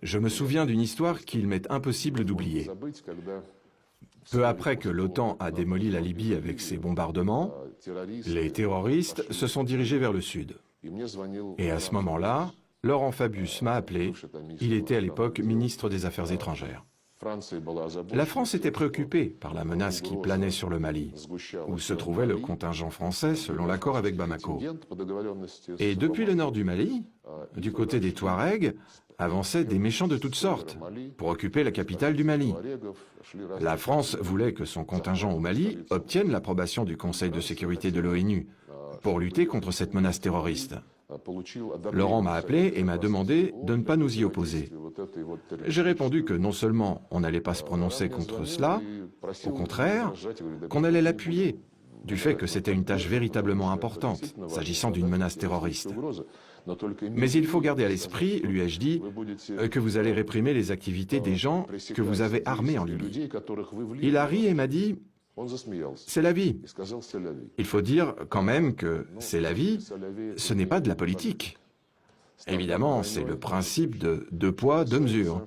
Je me souviens d'une histoire qu'il m'est impossible d'oublier. Peu après que l'OTAN a démoli la Libye avec ses bombardements, les terroristes se sont dirigés vers le sud. Et à ce moment-là, Laurent Fabius m'a appelé. Il était à l'époque ministre des Affaires étrangères. La France était préoccupée par la menace qui planait sur le Mali, où se trouvait le contingent français selon l'accord avec Bamako. Et depuis le nord du Mali, du côté des Touaregs, avançaient des méchants de toutes sortes pour occuper la capitale du Mali. La France voulait que son contingent au Mali obtienne l'approbation du Conseil de sécurité de l'ONU pour lutter contre cette menace terroriste. Laurent m'a appelé et m'a demandé de ne pas nous y opposer. J'ai répondu que non seulement on n'allait pas se prononcer contre cela, au contraire, qu'on allait l'appuyer, du fait que c'était une tâche véritablement importante, s'agissant d'une menace terroriste. Mais il faut garder à l'esprit, lui ai-je dit, que vous allez réprimer les activités des gens que vous avez armés en Libye. Il a ri et m'a dit: c'est la vie. Il faut dire quand même que c'est la vie, ce n'est pas de la politique. Évidemment, c'est le principe de deux poids, deux mesures.